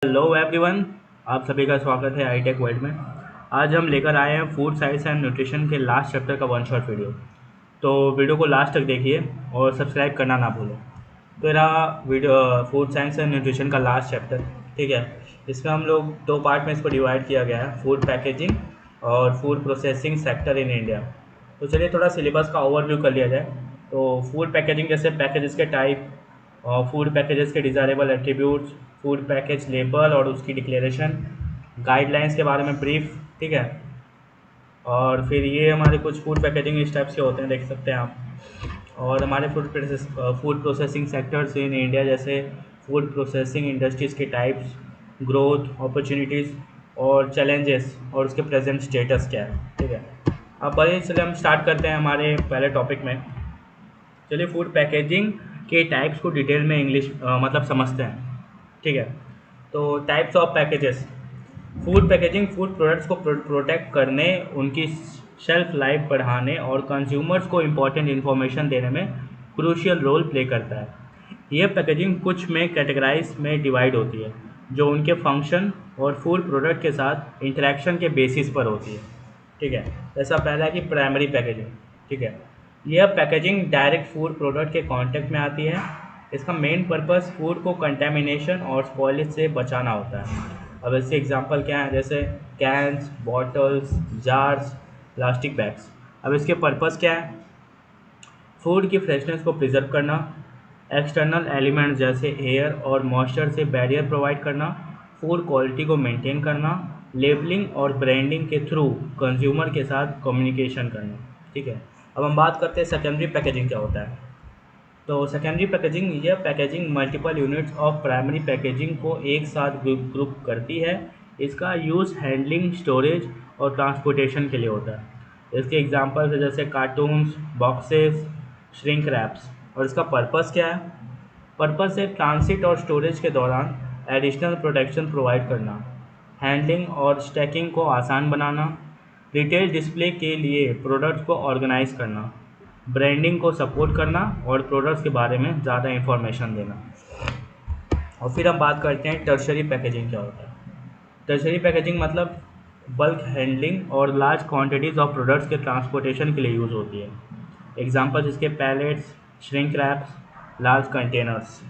Hello everyone, आप सभी का स्वागत है आई टेक वर्ल्ड में। आज हम लेकर आए हैं फूड साइंस एंड न्यूट्रिशन के लास्ट चैप्टर का वन शॉट वीडियो। तो वीडियो को लास्ट तक देखिए और सब्सक्राइब करना ना भूलें। तो रहा video food science and nutrition का लास्ट चैप्टर, ठीक है। इसमें हम लोग दो पार्ट में इसको डिवाइड किया गया है, फूड पैकेजिंग और food processing sector in India. तो चलिए थोड़ा सिलेबस का ओवरव्यू कर लिया जाए। तो फूड पैकेजिंग जैसे पैकेजेस के टाइप और फूड पैकेजेस के desirable attributes, food package label और उसकी डिक्लेरेशन, गाइडलाइंस के बारे में ब्रीफ, ठीक है। और फिर ये हमारे कुछ फूड पैकेजिंग इस टाइप्स के होते हैं, देख सकते हैं आप। और हमारे food processing sectors in India जैसे फूड प्रोसेसिंग इंडस्ट्रीज़ के टाइप्स, ग्रोथ, अपॉर्चुनिटीज़ और चैलेंजेस और उसके प्रेजेंट स्टेटस क्या है, ठीक है। अब बढ़िए, चलिए हम स्टार्ट करते हैं हमारे पहले टॉपिक में। चलिए फूड पैकेजिंग के टाइप्स को डिटेल में इंग्लिश मतलब समझते हैं, ठीक है। तो types of packages. Food packaging food products को प्रोटेक्ट करने, उनकी शेल्फ लाइफ बढ़ाने और कंज्यूमर्स को इम्पोर्टेंट इन्फॉर्मेशन देने में क्रूशियल रोल प्ले करता है। यह पैकेजिंग कुछ में कैटेगराइज में डिवाइड होती है, जो उनके फंक्शन और फूड प्रोडक्ट के साथ इंटरेक्शन के बेसिस पर होती है, ठीक है। जैसा पहला है कि प्राइमरी पैकेजिंग, ठीक है। यह पैकेजिंग डायरेक्ट फूड प्रोडक्ट के कांटेक्ट में आती है। इसका मेन पर्पस फूड को कंटेमिनेशन और स्पॉइलेज से बचाना होता है। अब इसके एग्जांपल क्या हैं, जैसे cans, bottles, jars, plastic bags. अब इसके पर्पस क्या है? फूड की फ्रेशनेस को प्रिजर्व करना, एक्सटर्नल एलिमेंट्स जैसे एयर और मॉइस्चर से बैरियर प्रोवाइड करना, फूड क्वालिटी को मेंटेन करना, लेबलिंग और ब्रांडिंग के थ्रू कंज्यूमर के साथ कम्युनिकेशन करना, ठीक है। अब हम बात करते हैं सेकेंडरी पैकेजिंग क्या होता है। तो सेकेंडरी पैकेजिंग, यह packaging multiple units of primary packaging को एक साथ ग्रुप करती है। इसका यूज़ हैंडलिंग, स्टोरेज और ट्रांसपोर्टेशन के लिए होता है। इसके एग्जांपल्स है जैसे कार्टून्स, बॉक्सेस, श्रिंक रैप्स। और इसका पर्पस क्या है? पर्पस है ट्रांसिट और स्टोरेज के दौरान एडिशनल प्रोटेक्शन प्रोवाइड करना, हैंडलिंग और स्टैकिंग को आसान बनाना, रिटेल डिस्प्ले के लिए प्रोडक्ट्स को ऑर्गेनाइज करना, ब्रांडिंग को सपोर्ट करना और प्रोडक्ट्स के बारे में ज़्यादा इन्फॉर्मेशन देना। और फिर हम बात करते हैं टर्शरी पैकेजिंग क्या होता है। टर्शरी पैकेजिंग मतलब बल्क हैंडलिंग और लार्ज क्वांटिटीज़ ऑफ प्रोडक्ट्स के ट्रांसपोर्टेशन के लिए यूज़ होती है। एग्जांपल्स इसके pallets, shrink wraps, large containers.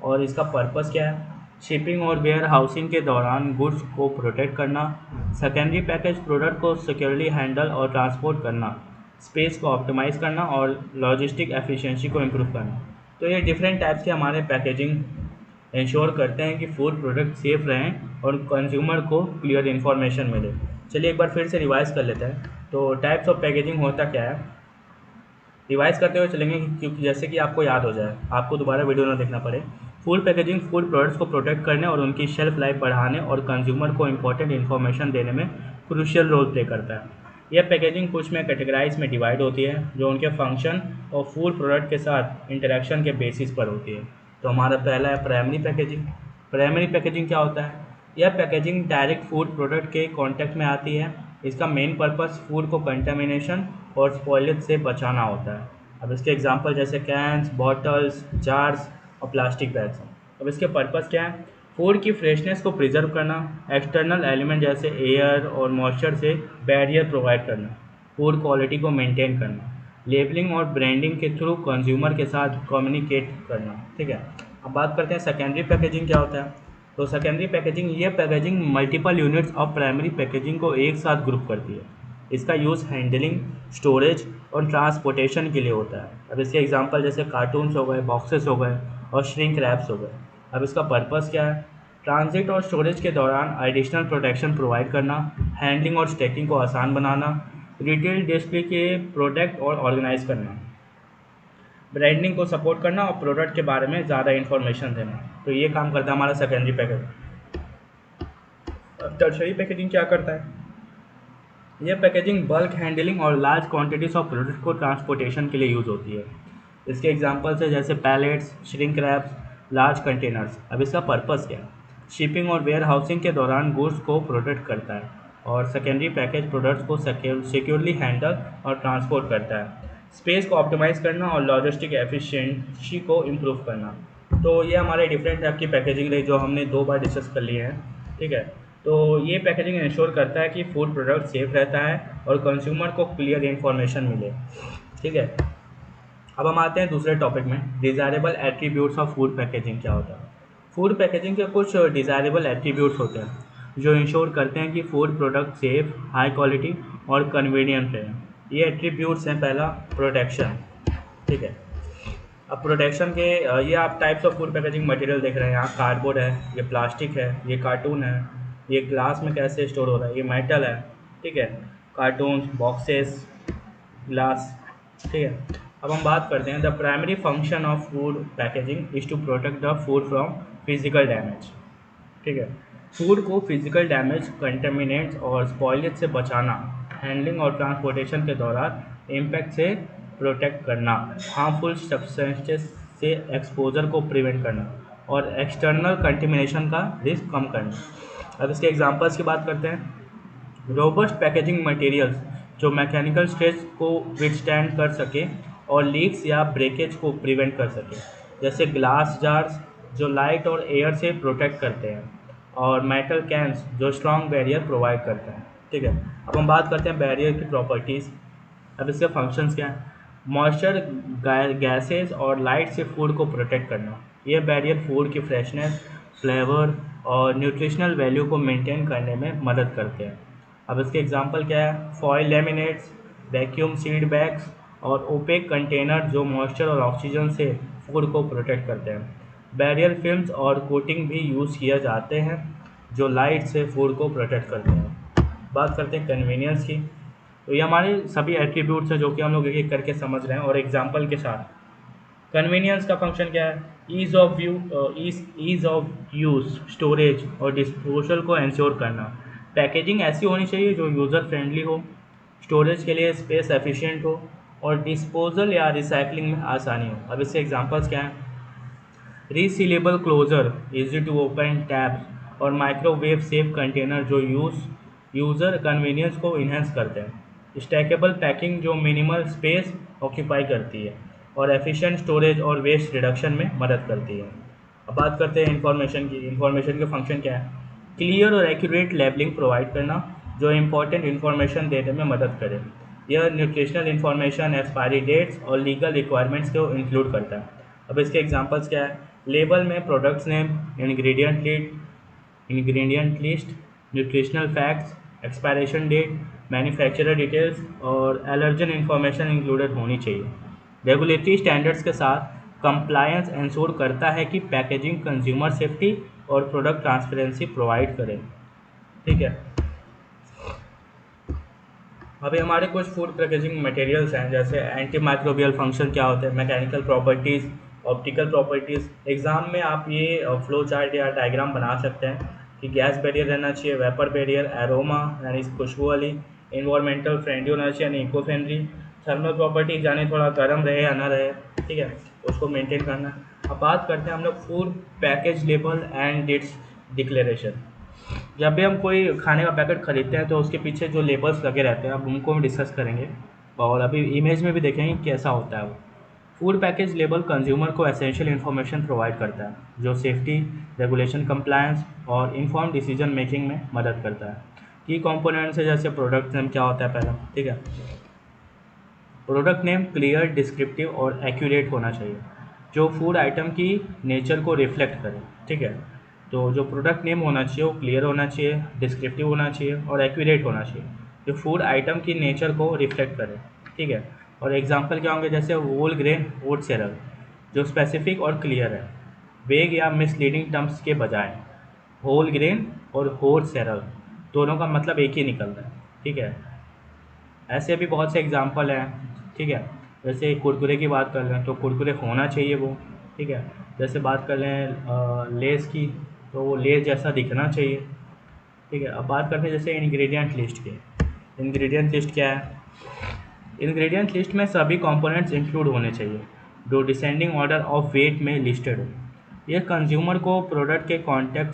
और इसका पर्पस क्या है? शिपिंग और वेयर हाउसिंग के दौरान गुड्स को प्रोटेक्ट करना, सेकेंडरी पैकेज प्रोडक्ट को सिक्योरली हैंडल और ट्रांसपोर्ट करना, स्पेस को ऑप्टिमाइज़ करना और लॉजिस्टिक एफिशिएंसी को इम्प्रूव करना। तो ये डिफरेंट टाइप्स के हमारे पैकेजिंग इंश्योर करते हैं कि फूड प्रोडक्ट सेफ रहें और कंज्यूमर को क्लियर इन्फॉर्मेशन मिले। चलिए एक बार फिर से रिवाइज़ कर लेते हैं। तो टाइप्स ऑफ पैकेजिंग होता क्या है, रिवाइज़ करते हुए चलेंगे क्योंकि जैसे कि आपको याद हो जाए, आपको दोबारा वीडियो ना देखना पड़े। फूड पैकेजिंग फूड प्रोडक्ट्स को प्रोटेक्ट करने और उनकी शेल्फ लाइफ बढ़ाने और कंज्यूमर को इंपॉर्टेंट इन्फॉर्मेशन देने में क्रूशियल रोल प्ले करता है। यह पैकेजिंग कुछ में कैटेगराइज में डिवाइड होती है, जो उनके फंक्शन और फूड प्रोडक्ट के साथ इंटरेक्शन के बेसिस पर होती है। तो हमारा पहला है प्राइमरी पैकेजिंग। प्राइमरी पैकेजिंग क्या होता है? यह पैकेजिंग डायरेक्ट फूड प्रोडक्ट के कॉन्टेक्ट में आती है। इसका मेन पर्पस फूड को कंटेमिनेशन और स्पॉइलेज से बचाना होता है। अब इसके एग्जांपल जैसे कैंस, बॉटल्स, जार्स और प्लास्टिक बैग्स। अब इसके पर्पस क्या है? फूड की फ्रेशनेस को प्रिजर्व करना, एक्सटर्नल एलिमेंट जैसे एयर और मॉइस्चर से बैरियर प्रोवाइड करना, फूड क्वालिटी को मेंटेन करना, लेबलिंग और ब्रांडिंग के थ्रू कंज्यूमर के साथ कम्युनिकेट करना, ठीक है। अब बात करते हैं सेकेंडरी पैकेजिंग क्या होता है। तो सेकेंडरी पैकेजिंग, ये packaging multiple units of primary packaging को एक साथ ग्रुप करती है। इसका यूज़ हैंडलिंग, स्टोरेज और ट्रांसपोर्टेशन के लिए होता है। अब इसके एग्जांपल जैसे कार्टून्स हो गए, बॉक्सेस हो गए और श्रिंक रैप्स हो गए। अब इसका पर्पस क्या है? ट्रांजिट और स्टोरेज के दौरान एडिशनल प्रोटेक्शन प्रोवाइड करना, हैंडलिंग और स्टैकिंग को आसान बनाना, रिटेल डिस्प्ले के प्रोडक्ट और ऑर्गेनाइज करना, ब्रांडिंग को सपोर्ट करना और प्रोडक्ट के बारे में ज़्यादा इन्फॉर्मेशन देना। तो ये काम करता है हमारा सेकेंडरी पैकेजिंग। अब टर्शरी पैकेजिंग क्या करता है? यह पैकेजिंग बल्क हैंडलिंग और लार्ज क्वांटिटीज़ ऑफ प्रोडक्ट को ट्रांसपोर्टेशन के लिए यूज़ होती है। इसके एग्जांपल्स है जैसे pallets, shrink wraps, large containers. अब इसका पर्पस क्या है? शिपिंग और वेयर हाउसिंग के दौरान गुड्स को प्रोटेक्ट करता है और सेकेंडरी पैकेज प्रोडक्ट्स को सिक्योरली हैंडल और ट्रांसपोर्ट करता है, स्पेस को ऑप्टिमाइज़ करना और लॉजिस्टिक एफिशिएंसी को इम्प्रूव करना। तो ये हमारे डिफरेंट टाइप की पैकेजिंग रही जो हमने 2 बार डिस्कस कर लिए हैं, ठीक है। तो ये पैकेजिंग इंश्योर करता है कि फूड प्रोडक्ट सेफ रहता है और कंज्यूमर को क्लियर इन्फॉर्मेशन मिले, ठीक है। अब हम आते हैं दूसरे टॉपिक में, desirable attributes of food packaging क्या होता है। फूड पैकेजिंग के कुछ डिज़ायरेबल एट्रीब्यूट्स होते हैं जो इंश्योर करते हैं कि food product safe, high quality और कन्वीनियंट रहे। ये एट्रीब्यूट्स हैं, पहला प्रोटेक्शन, ठीक है। अब प्रोटेक्शन के ये आप types of food packaging material देख रहे हैं, यहाँ कार्डबोर्ड है, ये प्लास्टिक है, ये कार्टून है, ये ग्लास में कैसे स्टोर हो रहा है, ये मेटल है, ठीक है। कार्टून, बॉक्सेस, ग्लास, ठीक है। अब हम बात करते हैं the primary function of food packaging is to protect the food from physical damage, ठीक है। फूड को फिजिकल डैमेज, कंटेमिनेंट्स और स्पॉइलेज से बचाना, हैंडलिंग और ट्रांसपोर्टेशन के दौरान इम्पैक्ट से प्रोटेक्ट करना, हार्मफुल सब्सटेंसेस से एक्सपोजर को प्रिवेंट करना और एक्सटर्नल कंटेमिनेशन का रिस्क कम करना। अब इसके एग्जांपल्स की बात करते हैं। रोबस्ट पैकेजिंग मटेरियल्स जो मैकेनिकल स्ट्रेस को विथस्टैंड कर सके और लीक्स या ब्रेकेज को प्रिवेंट कर सके, जैसे ग्लास जार्स जो लाइट और एयर से प्रोटेक्ट करते हैं, और मेटल कैंस जो स्ट्रॉन्ग बैरियर प्रोवाइड करते हैं, ठीक है। अब हम बात करते हैं बैरियर की प्रॉपर्टीज़। अब इसके फंक्शंस क्या हैं। मॉइस्चर, गैसेस और लाइट से फूड को प्रोटेक्ट करना, ये बैरियर फूड की फ्रेशनेस, फ्लेवर और न्यूट्रिशनल वैल्यू को मेंटेन करने में मदद करते हैं। अब इसके एग्जांपल क्या है। Foil laminates, vacuum seed bags और ओपेक कंटेनर जो मॉइस्चर और ऑक्सीजन से फूड को प्रोटेक्ट करते हैं। बैरियर फिल्म्स और कोटिंग भी यूज़ किए जाते हैं जो लाइट से फूड को प्रोटेक्ट करते हैं। बात करते हैं कन्वीनियंस की। तो ये हमारे सभी एट्रीब्यूट्स हैं जो कि हम लोग एक एक करके समझ रहे हैं और एग्जांपल के साथ। कन्वीनियंस का फंक्शन क्या है। ईज़ ऑफ यूज़, स्टोरेज और डिस्पोजल को इंश्योर करना। पैकेजिंग ऐसी होनी चाहिए जो यूज़र फ्रेंडली हो, स्टोरेज के लिए स्पेस एफिशिएंट हो और डिस्पोजल या रिसाइकलिंग में आसानी हो। अब इसके एग्जांपल्स क्या हैं। Resealable closure, easy to open tabs और माइक्रोवेव सेफ कंटेनर जो यूज़र कन्वीनियंस को इन्हेंस करते हैं। स्टैकेबल पैकिंग जो मिनिमल स्पेस ऑक्यूपाई करती है और एफिशिएंट स्टोरेज और वेस्ट रिडक्शन में मदद करती है। अब बात करते हैं इंफॉर्मेशन की। इंफॉर्मेशन के फंक्शन क्या है। क्लियर और एक्यूरेट लेबलिंग प्रोवाइड करना जो इंपॉर्टेंट इन्फॉर्मेशन देने में मदद करे। यह न्यूट्रिशनल इन्फॉर्मेशन, एक्सपायरी डेट्स और लीगल रिक्वायरमेंट्स को इंक्लूड करता है। अब इसके एग्जांपल्स क्या है। लेबल में products name, ingredient list, nutritional facts, expiration date, manufacturer details और एलर्जन इंफॉर्मेशन इंक्लूडेड होनी चाहिए। रेगुलेटरी स्टैंडर्ड्स के साथ कंप्लायंस इंश्योर करता है कि पैकेजिंग कंज्यूमर सेफ्टी और प्रोडक्ट ट्रांसपेरेंसी प्रोवाइड करे, ठीक है। अभी हमारे कुछ फूड पैकेजिंग मटेरियल्स हैं, जैसे एंटी माइक्रोबियल फंक्शन क्या होते हैं, mechanical properties, optical properties. Exam में आप ये फ्लो चार्ट या डायग्राम बना सकते हैं कि गैस बैरियर रहना चाहिए, वेपर बैरियर, एरोमा यानी खुशबू वाली, इन्वायरमेंटल फ्रेंडली होना चाहिए यानी इको फ्रेंडली, थर्मल प्रॉपर्टी जाने थोड़ा गर्म रहे या ना रहे, ठीक है, उसको मेंटेन करना। अब बात करते हैं हम लोग food package label and it's declaration. जब भी हम कोई खाने का पैकेट खरीदते हैं तो उसके पीछे जो लेबल्स लगे रहते हैं, अब उनको हम डिस्कस करेंगे और अभी इमेज में भी देखेंगे कैसा होता है वो। फूड पैकेज लेबल कंज्यूमर को एसेंशियल इन्फॉर्मेशन प्रोवाइड करता है जो सेफ्टी, रेगुलेशन कंप्लायंस और इन्फॉर्म डिसीजन मेकिंग में मदद करता है। की कंपोनेंट्स है जैसे प्रोडक्ट नेम क्या होता है पहला, ठीक है। प्रोडक्ट नेम क्लियर, डिस्क्रिप्टिव और एक्यूरेट होना चाहिए जो फूड आइटम की नेचर को रिफ्लेक्ट करे, ठीक है। तो जो प्रोडक्ट नेम होना चाहिए वो क्लियर होना चाहिए, डिस्क्रिप्टिव होना चाहिए और एक्यूरेट होना चाहिए जो फूड आइटम की नेचर को रिफ्लेक्ट करे, ठीक है। और एग्जांपल क्या होंगे, जैसे होल ग्रेन ओट सेरल जो स्पेसिफिक और क्लियर है, वेग या मिसलीडिंग टर्म्स के बजाय। होल ग्रेन और होल सेरल दोनों का मतलब एक ही निकलता है, ठीक है। ऐसे भी बहुत से एग्जांपल हैं, ठीक है। जैसे कुरकुरे की बात कर लें तो कुरकुरे होना चाहिए वो, ठीक है। जैसे बात कर लें लेस की तो वो लेस जैसा दिखना चाहिए, ठीक है। अब बात करते हैं जैसे इंग्रेडिएंट लिस्ट के। इंग्रेडिएंट लिस्ट क्या है। इंग्रेडिएंट लिस्ट में सभी कंपोनेंट्स इंक्लूड होने चाहिए जो डिसेंडिंग ऑर्डर ऑफ वेट में लिस्टेड हो। यह कंज्यूमर को प्रोडक्ट के कॉन्टेक्ट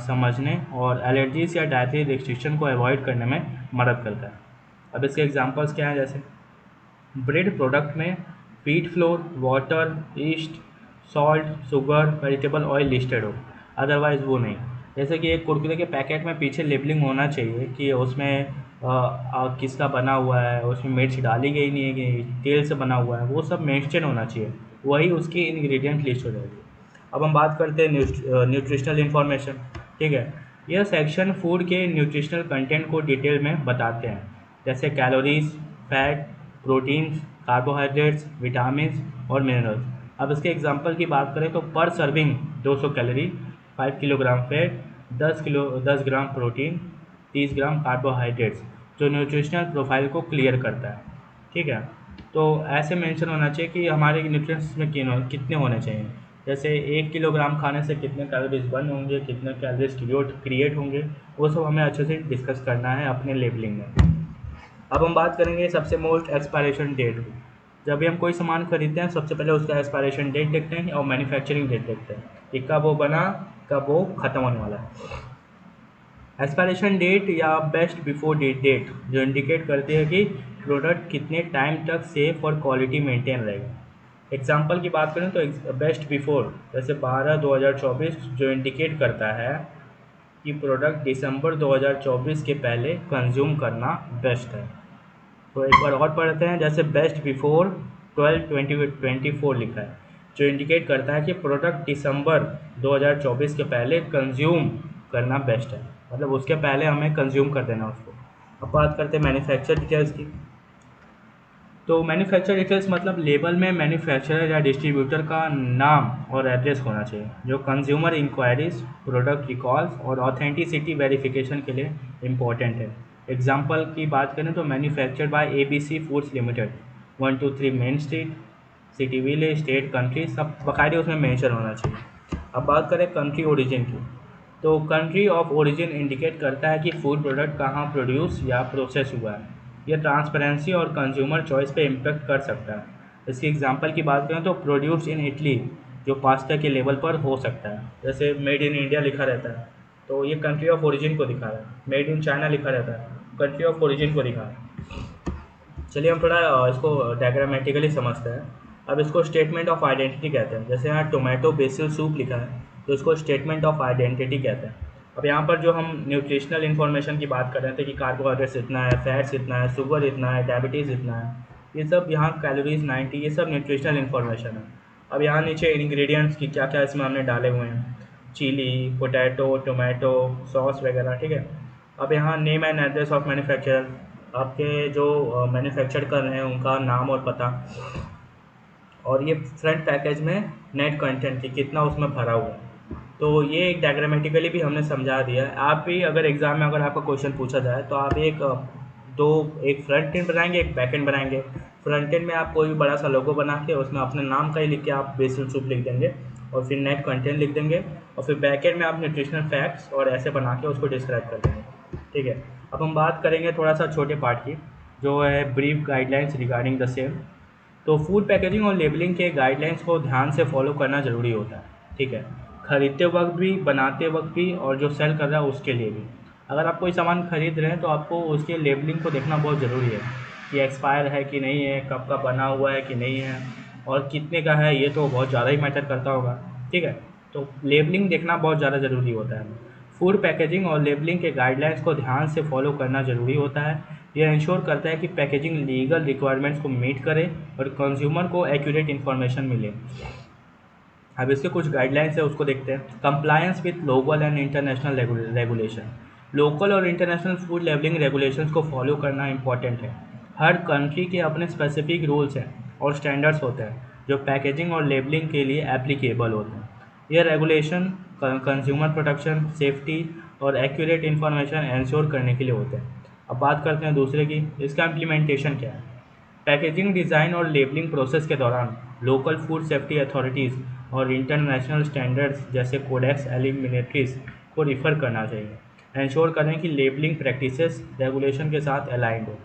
समझने और एलर्जीज या डाइटरी रिस्ट्रिक्शन को अवॉइड करने में मदद करता है। अब इसके एग्जांपल्स क्या हैं, जैसे ब्रेड प्रोडक्ट में wheat flour, water, east, salt, sugar, vegetable oil listed हो, अदरवाइज़ वो नहीं। जैसे कि एक कुरकुरे के पैकेट में पीछे लेबलिंग होना चाहिए कि उसमें किसका बना हुआ है, उसमें मिर्च डाली गई नहीं है कि तेल से बना हुआ है, वो सब मेंशन होना चाहिए, वही उसकी इंग्रेडिएंट लिस्ट हो जाएगी। अब हम बात करते हैं न्यूट्रिशनल इन्फॉर्मेशन। ठीक है, यह सेक्शन फूड के न्यूट्रिशनल कंटेंट को डिटेल में बताते हैं, जैसे calories, fat, proteins, carbohydrates, vitamins और मिनरल्स। अब इसके एग्जांपल की बात करें तो पर serving 200 calorie, 5 kilogram fat, 10 gram protein, 30 ग्राम कार्बोहाइड्रेट्स, जो न्यूट्रिशनल प्रोफाइल को क्लियर करता है। ठीक है, तो ऐसे मेंशन होना चाहिए कि हमारे न्यूट्रिएंट्स में कितने होने चाहिए, जैसे 1 किलोग्राम खाने से कितने कैलोरीज बर्न होंगे, कितने कैलोरीज क्रिएट होंगे, वो सब हमें अच्छे से डिस्कस करना है अपने लेबलिंग में। अब हम बात करेंगे सबसे मोस्ट एक्सपायरेशन डेट की। जब भी हम कोई सामान खरीदते हैं सबसे पहले उसका एक्सपायरेशन डेट देखते हैं और मैन्युफैक्चरिंग डेट देखते हैं कि कब वो बना, कब वो ख़त्म होने वाला है। एक्सपायरेशन डेट या बेस्ट बिफोर डेट जो इंडिकेट करती है कि प्रोडक्ट कितने टाइम तक सेफ और क्वालिटी मेंटेन रहेगा। एग्जांपल की बात करें तो बेस्ट बिफोर जैसे 12/2024 जो इंडिकेट करता है कि प्रोडक्ट दिसंबर 2024 के पहले कंज्यूम करना बेस्ट है। तो एक बार और पढ़ते हैं, जैसे बेस्ट बिफोर 12/2024 लिखा है जो इंडिकेट करता है कि प्रोडक्ट दिसंबर 2024 के पहले कंज्यूम करना बेस्ट है, मतलब उसके पहले हमें कंज्यूम कर देना उसको। अब बात करते हैं मैन्युफैक्चर डिटेल्स की। तो मैन्युफैक्चर डिटेल्स मतलब लेबल में मैन्युफैक्चरर या डिस्ट्रीब्यूटर का नाम और एड्रेस होना चाहिए, जो कंज्यूमर इंक्वायरीज, प्रोडक्ट रिकॉल्स और ऑथेंटिसिटी वेरिफिकेशन के लिए इम्पोर्टेंट है। एग्जांपल की बात करें तो manufactured by ABC foods limited, 123 main street, city village, state, country, सब बाकायदे उसमें मेंशन होना चाहिए। अब बात करें कंट्री ओरिजिन की, तो कंट्री ऑफ ओरिजिन इंडिकेट करता है कि फूड प्रोडक्ट कहाँ प्रोड्यूस या प्रोसेस हुआ है। यह ट्रांसपेरेंसी और कंज्यूमर चॉइस पे इम्पेक्ट कर सकता है। इसकी एग्जांपल की बात करें तो प्रोड्यूस इन इटली जो पास्ता के लेवल पर हो सकता है, जैसे मेड इन इंडिया लिखा रहता है तो ये कंट्री ऑफ ओरिजिन को दिखा रहा है, मेड इन चाइना लिखा रहता है कंट्री ऑफ ओरिजिन को दिखा रहा है। चलिए हम थोड़ा इसको डायग्रामेटिकली समझते हैं। अब इसको स्टेटमेंट ऑफ आइडेंटिटी कहते हैं, जैसे यहाँ टोमेटो बेसिल सूप लिखा है तो इसको स्टेटमेंट ऑफ आइडेंटिटी कहते हैं। अब यहाँ पर जो हम न्यूट्रिशनल इन्फॉर्मेशन की बात कर रहे थे कि कार्बोहाइड्रेट्स इतना है, फैट्स इतना है, शुगर इतना है, डायबिटीज़ इतना है, ये सब यहाँ कैलोरीज 90, ये सब न्यूट्रिशनल इन्फॉर्मेशन है। अब यहाँ नीचे इंग्रेडिएंट्स की क्या क्या इसमें हमने डाले हुए हैं, चिली, पोटैटो, टोमेटो, सॉस वगैरह। ठीक है, अब यहाँ name and address of manufacturer, आपके जो मैन्युफैक्चर कर रहे हैं उनका नाम और पता, और ये फ्रंट पैकेज में नेट कंटेंट की कितना उसमें भरा हुआ है। तो ये एक डायग्रामेटिकली भी हमने समझा दिया है। आप भी अगर एग्ज़ाम में अगर आपका क्वेश्चन पूछा जाए तो आप एक फ्रंट एंड बनाएंगे, एक बैक एंड बनाएंगे। फ्रंट एंड में आप कोई भी बड़ा सा लोगो बना के उसमें अपने नाम का ही लिख के आप बेसिल सूप लिख देंगे और फिर नेट कंटेंट लिख देंगे, और फिर बैक एंड में आप न्यूट्रिशनल फैक्ट्स और ऐसे बना के उसको डिस्क्राइब कर देंगे। ठीक है, अब हम बात करेंगे थोड़ा सा छोटे पार्ट की, जो है brief guidelines regarding the same. तो फूड पैकेजिंग और लेबलिंग के गाइडलाइंस को ध्यान से फॉलो करना ज़रूरी होता है। ठीक है, खरीदते वक्त भी, बनाते वक्त भी, और जो सेल कर रहा है उसके लिए भी। अगर आप कोई सामान खरीद रहे हैं तो आपको उसके लेबलिंग को देखना बहुत ज़रूरी है कि एक्सपायर है कि नहीं है, कब का बना हुआ है कि नहीं है, और कितने का है, ये तो बहुत ज़्यादा ही मैटर करता होगा। ठीक है, तो लेबलिंग देखना बहुत ज़्यादा ज़रूरी होता है। फूड पैकेजिंग और लेबलिंग के गाइडलाइंस को ध्यान से फॉलो करना ज़रूरी होता है। यह इंश्योर करता है कि पैकेजिंग लीगल रिक्वायरमेंट्स को मीट करे और कंज्यूमर को एक्यूरेट इन्फॉर्मेशन मिले। अब इसके कुछ गाइडलाइंस है उसको देखते हैं। Compliance with local and international regulation, local और इंटरनेशनल फूड लेबलिंग रेगुलेशंस को फॉलो करना इंपॉर्टेंट है। हर कंट्री के अपने स्पेसिफिक रूल्स हैं और स्टैंडर्ड्स होते हैं जो पैकेजिंग और लेबलिंग के लिए एप्लीकेबल होते हैं। यह रेगुलेशन कंज्यूमर प्रोटेक्शन, सेफ्टी और एक्यूरेट इन्फॉर्मेशन इंश्योर करने के लिए होते हैं। अब बात करते हैं दूसरे की, इसका इम्प्लीमेंटेशन क्या है। पैकेजिंग डिज़ाइन और लेबलिंग प्रोसेस के दौरान लोकल फूड सेफ्टी अथॉरिटीज़ और इंटरनेशनल स्टैंडर्ड्स जैसे कोडेक्स एलिमिनेटरीज को रिफ़र करना चाहिए। इंश्योर करें कि लेबलिंग प्रैक्टिसेस रेगुलेशन के साथ अलाइंड हो।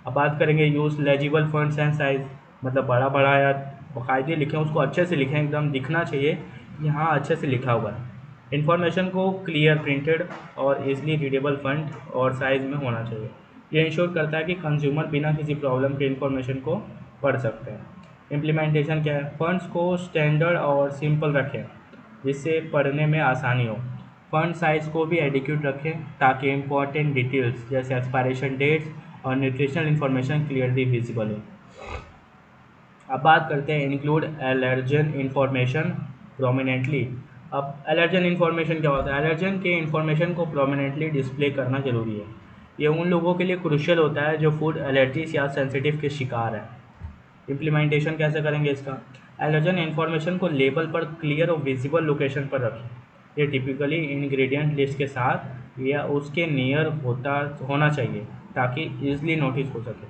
अब बात करेंगे use legible fonts and size, मतलब बड़ा बड़ा या बाकायदे लिखें, उसको अच्छे से लिखें, एकदम दिखना चाहिए कि हाँ अच्छे से लिखा हुआ है। इन्फॉर्मेशन को क्लियर, प्रिंटेड और ईजिली रीडेबल फॉन्ट और साइज़ में होना चाहिए। ये इंश्योर करता है कि कंज्यूमर बिना किसी प्रॉब्लम के इन्फॉर्मेशन को पढ़ सकते हैं। इम्प्लीमेंटेशन क्या है, फंड्स को स्टैंडर्ड और सिंपल रखें जिससे पढ़ने में आसानी हो। फंड साइज को भी एडिक्यूट रखें ताकि इम्पोर्टेंट डिटेल्स जैसे एक्सपायरेशन डेट्स और न्यूट्रिशनल इन्फॉर्मेशन क्लियरली विजिबल हो। अब बात करते हैं इंक्लूड एलर्जन इन्फॉर्मेशन प्रोमिनेंटली। अब एलर्जन इन्फॉर्मेशन क्या होता है, एलर्जन के इन्फॉर्मेशन को प्रोमिनेंटली डिस्प्ले करना जरूरी है। ये उन लोगों के लिए क्रूशियल होता है जो फूड एलर्जीज या सेंसिटिव के शिकार हैं। इम्प्लीमेंटेशन कैसे करेंगे इसका, एलर्जन इन्फॉर्मेशन को लेबल पर क्लियर और विजिबल लोकेशन पर रखें। ये टिपिकली इंग्रेडिएंट लिस्ट के साथ या उसके नियर होना चाहिए ताकि ईजिली नोटिस हो सके।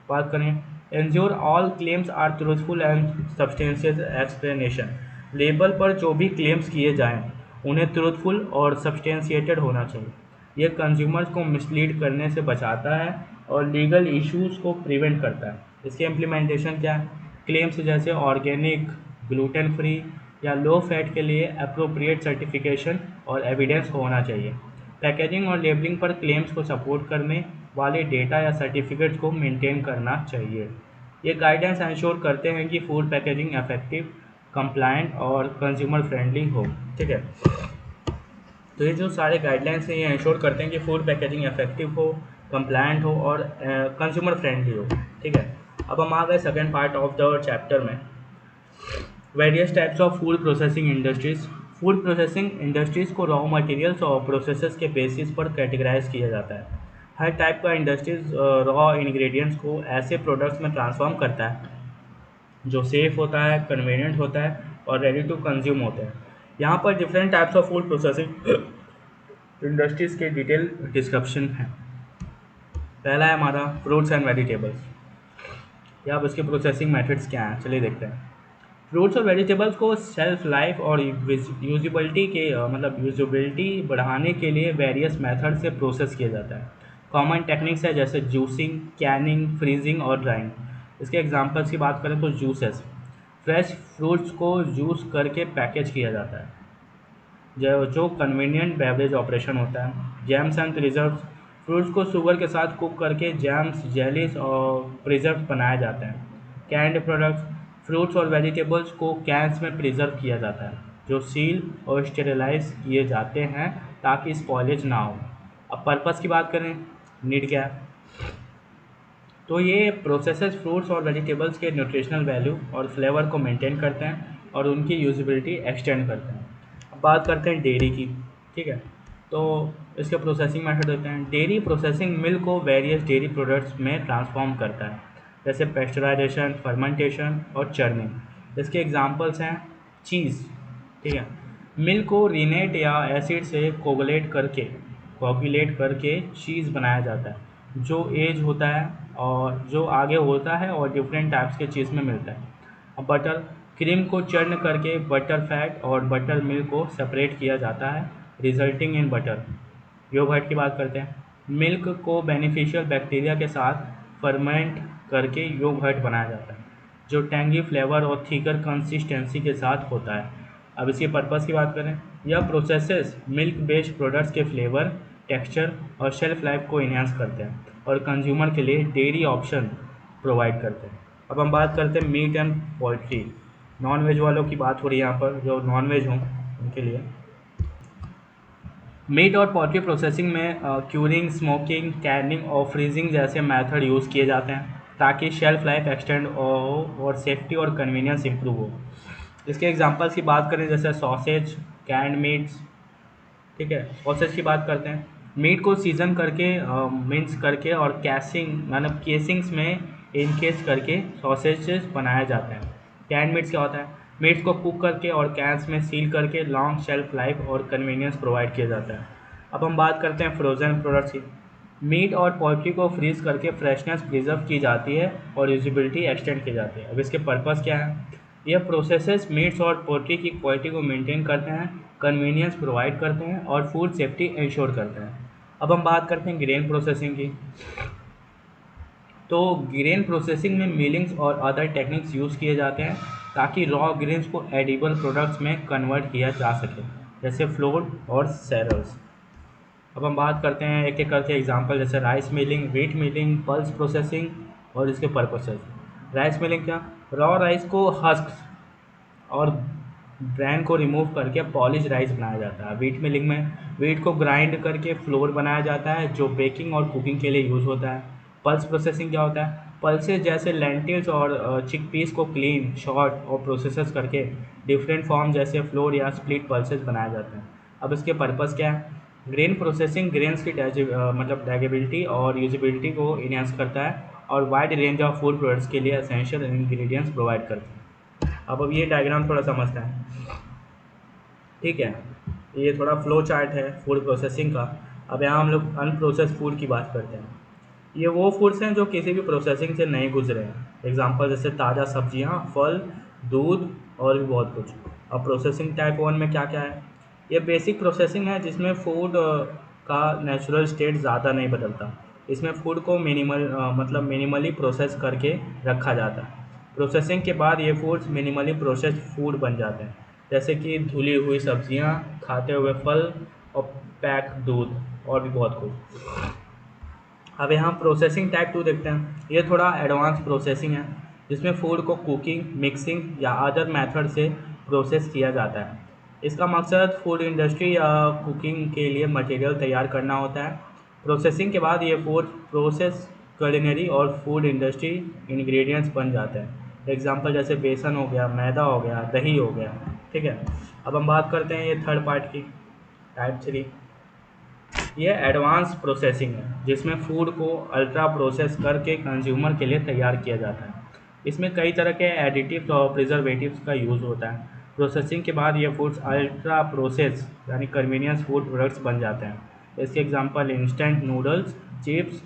बात करें ensure all claims are truthful and substantial explanation. Label पर जो भी क्लेम्स किए जाएं उन्हें ट्रूथफुल और सब्सटेंशिएटेड होना चाहिए। यह कंज्यूमर्स को मिसलीड करने से बचाता है और लीगल इश्यूज को प्रिवेंट करता है। इसके इम्प्लीमेंटेशन क्या है, क्लेम्स जैसे ऑर्गेनिक, ग्लूटेन फ्री या लो फैट के लिए अप्रोप्रिएट सर्टिफिकेशन और एविडेंस होना चाहिए। पैकेजिंग और लेबलिंग पर क्लेम्स को सपोर्ट करने वाले डेटा या सर्टिफिकेट्स को मेंटेन करना चाहिए। ये गाइडेंस इंश्योर करते हैं कि फूड पैकेजिंग इफेक्टिव, कंप्लायंट और कंज्यूमर फ्रेंडली हो। ठीक है, तो ये जो सारे गाइडलाइंस हैं ये इंश्योर करते हैं कि फूड पैकेजिंग इफेक्टिव हो, कंप्लायंट हो और कंज्यूमर फ्रेंडली हो। ठीक है, अब हम आ गए second part of the chapter में, various types of food processing industries. Food processing industries को रॉ मटेरियल्स और प्रोसेसेस के बेसिस पर कैटेगराइज किया जाता है। हर टाइप का इंडस्ट्रीज रॉ इंग्रेडिएंट्स को ऐसे प्रोडक्ट्स में ट्रांसफॉर्म करता है जो सेफ होता है, कन्वीनियंट होता है और रेडी टू कंज्यूम होता है। यहाँ पर different types of food processing industries के डिटेल डिस्क्रिप्शन है। पहला है हमारा फ्रूट्स एंड वेजिटेबल्स। या अब इसके प्रोसेसिंग मेथड्स क्या हैं, चलिए देखते हैं। फ्रूट्स और वेजिटेबल्स को सेल्फ लाइफ और यूजिबिलिटी बढ़ाने के लिए वेरियस मेथड से प्रोसेस किया जाता है। कॉमन टेक्निक्स है जैसे जूसिंग, कैनिंग, फ्रीजिंग और ड्राइंग। इसके एग्जांपल्स की बात करें तो जूसेस, फ्रेश फ्रूट्स को जूस करके पैकेज किया जाता है जो कन्वीनियंट बेवरेज ऑपरेशन होता है। जैम्स एंड प्रिजर्व्स, फ्रूट्स को शुगर के साथ कुक करके जैम्स, जेलीज और प्रिजर्व बनाया जाता है। कैंड प्रोडक्ट्स, फ्रूट्स और वेजिटेबल्स को कैंस में प्रिजर्व किया जाता है जो सील और स्टेरिलाइज किए जाते हैं ताकि स्पॉइलेज ना हो। अब पर्पस की बात करें, नीड क्या है, तो ये प्रोसेसेस फ्रूट्स और वेजिटेबल्स के न्यूट्रिशनल वैल्यू और फ्लेवर को मेंटेन करते हैं और उनकी यूजिबिलिटी एक्सटेंड करते हैं। अब बात करते हैं डेयरी की। ठीक है, तो इसके प्रोसेसिंग मेथड होते हैं। डेयरी प्रोसेसिंग मिल्क को वेरियस डेयरी प्रोडक्ट्स में ट्रांसफॉर्म करता है जैसे पेस्चराइजेशन, फर्मेंटेशन और चर्निंग। इसके एग्जांपल्स हैं चीज़। ठीक है, मिल्क को रिनेट या एसिड से कोगुलेट करके चीज़ बनाया जाता है जो एज होता है और जो आगे होता है और डिफरेंट टाइप्स के चीज़ में मिलता है। अब बटर, क्रीम को चर्न करके बटर फैट और बटर मिल्क को सेपरेट किया जाता है रिजल्टिंग इन बटर। योगर्ट की बात करते हैं। मिल्क को बेनिफिशियल बैक्टीरिया के साथ फर्मेंट करके योगर्ट बनाया जाता है जो टैंगी फ्लेवर और थिकर कंसिस्टेंसी के साथ होता है। अब इसके पर्पस की बात करें, यह प्रोसेसेस मिल्क बेस्ड प्रोडक्ट्स के फ्लेवर, टेक्सचर और शेल्फ लाइफ को इन्हांस करते हैं और कंज्यूमर के लिए डेयरी ऑप्शन प्रोवाइड करते हैं। अब हम बात करते हैं meat and poultry. Non veg वालों की बात हो रही है यहाँ पर, जो नॉन वेज हों उनके लिए। मीट और पोल्ट्री प्रोसेसिंग में क्यूरिंग, स्मोकिंग, कैनिंग और फ्रीजिंग जैसे मेथड यूज़ किए जाते हैं ताकि शेल्फ लाइफ एक्सटेंड हो और सेफ्टी और कन्वीनियंस इंप्रूव हो। इसके एग्जांपल्स की बात करें जैसे सॉसेज, कैंड मीट्स। ठीक है, सॉसेज की बात करते हैं। मीट को सीजन करके, मिन्स करके और केसिंग्स में इनकेस करके सॉसेजेस बनाए जाते हैं। कैंड मीट्स क्या होता है, मीट्स को कुक करके और कैंस में सील करके लॉन्ग शेल्फ लाइफ और कन्वीनियंस प्रोवाइड किया जाता है। अब हम बात करते हैं फ्रोज़न प्रोडक्ट्स की। मीट और पोल्ट्री को फ्रीज करके फ्रेशनेस प्रिजर्व की जाती है और यूजिबिलिटी एक्सटेंड की जाती है। अब इसके पर्पस क्या है, यह प्रोसेसेस मीट्स और पोल्ट्री की क्वालिटी को मेंटेन करते हैं, कन्वीनियंस प्रोवाइड करते हैं और फूड सेफ्टी इंश्योर करते हैं। अब हम बात करते हैं ग्रेन प्रोसेसिंग की। तो ग्रेन प्रोसेसिंग में मिलिंग्स और अदर टेक्निक्स यूज़ किए जाते हैं ताकि रॉ ग्रेन्स को एडिबल प्रोडक्ट्स में कन्वर्ट किया जा सके जैसे फ्लोर और सेरल्स। अब हम बात करते हैं एक एक करके एग्जांपल, जैसे rice milling, wheat milling, pulse processing और इसके पर्पसेस। राइस मिलिंग क्या, रॉ राइस को हस्क और ब्रैन को रिमूव करके पॉलिश राइस बनाया जाता है। वीट मिलिंग में वीट को ग्राइंड करके फ्लोर बनाया जाता है जो बेकिंग और कुकिंग के लिए यूज़ होता है। पल्स प्रोसेसिंग क्या होता है, पल्सेस जैसे लेंटिल्स और चिकपीस को क्लीन शॉर्ट और प्रोसेस करके डिफरेंट फॉर्म जैसे फ्लोर या स्प्लिट पल्सेस बनाए जाते हैं। अब इसके पर्पज़ क्या है, ग्रेन प्रोसेसिंग ग्रेन्स की मतलब डैगेबिलिटी और यूजिबिलिटी को इनहेंस करता है और wide range of food products के लिए एसेंशियल इंग्रेडिएंट्स प्रोवाइड करता है। अब ये डायग्राम थोड़ा समझते हैं, ठीक है। ये थोड़ा फ्लो चार्ट है फूड प्रोसेसिंग का। अब यहाँ हम लोग अनप्रोसेस्ड फूड की बात करते हैं। ये वो फूड्स हैं जो किसी भी प्रोसेसिंग से नहीं गुजरे हैं। एग्जांपल जैसे ताज़ा सब्जियाँ, फल, दूध और भी बहुत कुछ। अब प्रोसेसिंग टाइप 1 में क्या क्या है, ये बेसिक प्रोसेसिंग है जिसमें फूड का नेचुरल स्टेट ज़्यादा नहीं बदलता। इसमें फूड को मतलब मिनिमली प्रोसेस करके रखा जाता है। प्रोसेसिंग के बाद ये फूड्स मिनिमली प्रोसेस्ड फूड बन जाते हैं, जैसे कि धुली हुई सब्जियां, खाते हुए फल और पैक दूध और भी बहुत कुछ। अब यहाँ प्रोसेसिंग टाइप 2 देखते हैं। ये थोड़ा एडवांस प्रोसेसिंग है जिसमें फूड को कुकिंग, मिक्सिंग या अदर मेथड से प्रोसेस किया जाता है। इसका मकसद फूड इंडस्ट्री या कुकिंग के लिए मटेरियल तैयार करना होता है। प्रोसेसिंग के बाद ये फूड प्रोसेस culinary और फूड इंडस्ट्री इंग्रेडिएंट्स बन जाते हैं। एग्जांपल जैसे बेसन हो गया, मैदा हो गया, दही हो गया, ठीक है। अब हम बात करते हैं ये थर्ड पार्ट की, टाइप 3। ये एडवांस प्रोसेसिंग है जिसमें फूड को अल्ट्रा प्रोसेस करके कंज्यूमर के लिए तैयार किया जाता है। इसमें कई तरह के एडिटिव्स और प्रिजर्वेटिव्स का यूज़ होता है। प्रोसेसिंग के बाद ये फूड्स अल्ट्रा प्रोसेस यानी कन्वीनियंस फूड प्रोडक्ट्स बन जाते हैं। इसके example instant noodles, chips,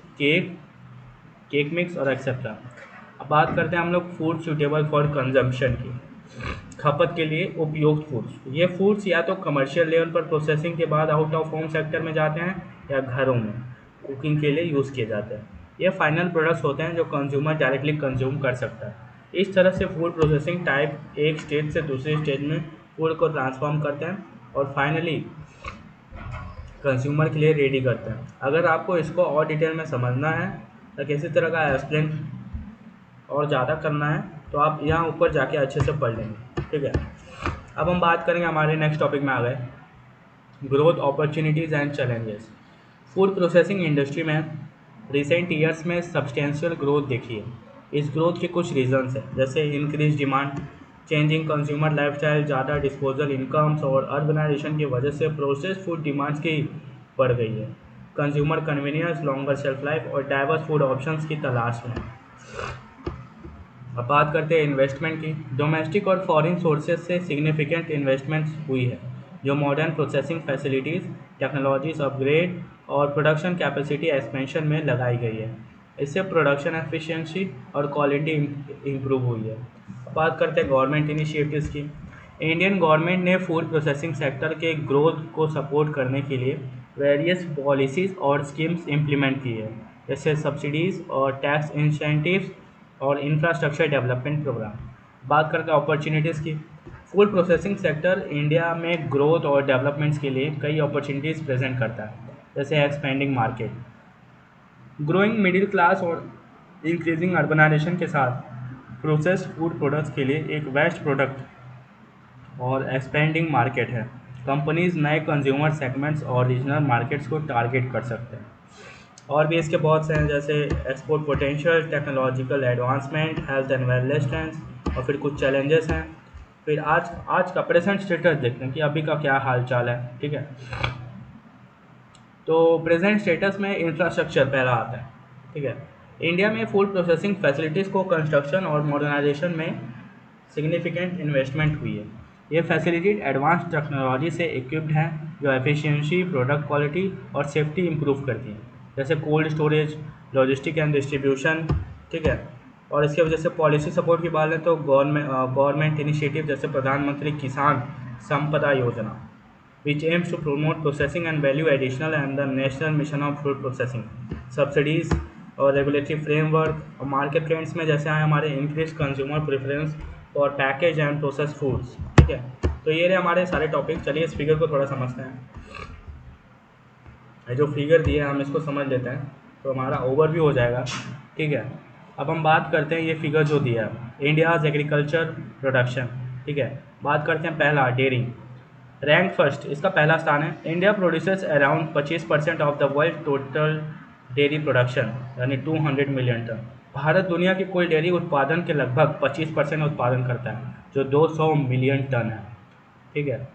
cake mix और एक्सेट्रा। अब बात करते हैं हम लोग फूड सूटेबल फॉर कंजम्पशन की, खपत के लिए उपयुक्त फूड्स। ये फूड्स या तो कमर्शियल लेवल पर प्रोसेसिंग के बाद आउट ऑफ होम सेक्टर में जाते हैं या घरों में कुकिंग के लिए यूज़ किए जाते हैं। ये फाइनल प्रोडक्ट्स होते हैं जो कंज्यूमर डायरेक्टली कंज्यूम कर सकता है। इस तरह से फूड प्रोसेसिंग टाइप एक स्टेज से दूसरे स्टेज में फूड को ट्रांसफॉर्म करते हैं और फाइनली कंज्यूमर के लिए रेडी करते हैं। अगर आपको इसको और डिटेल में समझना है या किसी तरह का एक्सप्लेन और ज़्यादा करना है तो आप यहाँ ऊपर जाके अच्छे से पढ़ लेंगे, ठीक है। अब हम बात करेंगे, हमारे नेक्स्ट टॉपिक में आ गए growth opportunities and challenges. Food processing industry में रिसेंट ईयर्स में सब्सटेंशियल ग्रोथ देखी है। इस ग्रोथ के कुछ रीजंस हैं, जैसे increase demand, changing consumer lifestyle, ज़्यादा डिस्पोजल इनकम्स और अर्बनाइजेशन की वजह से प्रोसेस्ड फूड डिमांड्स की बढ़ गई है। Consumer convenience, longer shelf life और डाइवर्स फूड ऑप्शंस की तलाश में। अब बात करते हैं इन्वेस्टमेंट की। डोमेस्टिक और फॉरेन सोर्सेज से सिग्निफिकेंट इन्वेस्टमेंट्स हुई है जो modern processing facilities, technologies upgrade और प्रोडक्शन कैपेसिटी एक्सपेंशन में लगाई गई है। इससे प्रोडक्शन एफिशिएंसी और क्वालिटी इम्प्रूव हुई है। अब बात करते हैं गवर्नमेंट इनिशिएटिव्स की। इंडियन गवर्नमेंट ने फूड प्रोसेसिंग सेक्टर के ग्रोथ को सपोर्ट करने के लिए वेरियस पॉलिसीज़ और स्कीम्स इम्प्लीमेंट की है, जैसे सब्सिडीज़ और टैक्स इंसेंटिव्स और इंफ्रास्ट्रक्चर डेवलपमेंट प्रोग्राम। बात करते हैं अपॉर्चुनिटीज़ की। फूड प्रोसेसिंग सेक्टर इंडिया में ग्रोथ और डेवलपमेंट्स के लिए कई अपॉर्चुनिटीज़ प्रेजेंट करता है, जैसे expanding market, growing middle class और इंक्रीजिंग अर्बनाइजेशन के साथ प्रोसेस्ड फूड प्रोडक्ट्स के लिए एक वेस्ट प्रोडक्ट और एक्सपेंडिंग मार्केट है। कंपनीज नए कंज्यूमर सेगमेंट्स और रीजनल मार्केट्स को टारगेट कर सकते हैं। और भी इसके बहुत से हैं, जैसे export potential, technological advancement, health and wellness trends और फिर कुछ चैलेंजेस हैं। फिर आज का प्रेजेंट स्टेटस देखते हैं कि अभी का क्या हाल चाल है, ठीक है। तो प्रेजेंट स्टेटस में इंफ्रास्ट्रक्चर पहला आता है, ठीक है। इंडिया में फूड प्रोसेसिंग फैसिलिटीज़ को कंस्ट्रक्शन और मॉडर्नाइजेशन में सिग्निफिकेंट इन्वेस्टमेंट हुई है। ये फैसिलिटी एडवांस टेक्नोलॉजी से इक्विप्ड हैं जो एफिशिएंसी, प्रोडक्ट क्वालिटी और सेफ्टी इंप्रूव करती हैं, जैसे cold storage, logistic and distribution, ठीक है। और इसके वजह से पॉलिसी सपोर्ट की बात लें तो गवर्नमेंट इनिशिएटिव जैसे प्रधानमंत्री किसान संपदा योजना, which aims to promote processing and value additional and the national mission of food processing, subsidies और रेगुलेटरी फ्रेमवर्क और मार्केट ट्रेंड्स में जैसे आए हमारे इंक्रीज कंज्यूमर प्रेफरेंस और पैकेज एंड प्रोसेस फूड्स, ठीक है। तो ये रहे हमारे सारे टॉपिक। चलिए इस फिगर को थोड़ा समझते हैं। जो फिगर दिए हम इसको समझ लेते हैं तो हमारा ओवरव्यू हो जाएगा, ठीक है। अब हम बात करते हैं ये फिगर जो दिया है, इंडियाज़ एग्रीकल्चर प्रोडक्शन, ठीक है। बात करते हैं पहला डेयरी, रैंक फर्स्ट, इसका पहला स्थान है। India produces around 25% of the world total dairy production, यानी 200 मिलियन टन। भारत दुनिया के कुल डेयरी उत्पादन के लगभग 25% उत्पादन करता है, जो 200 मिलियन टन है, ठीक है।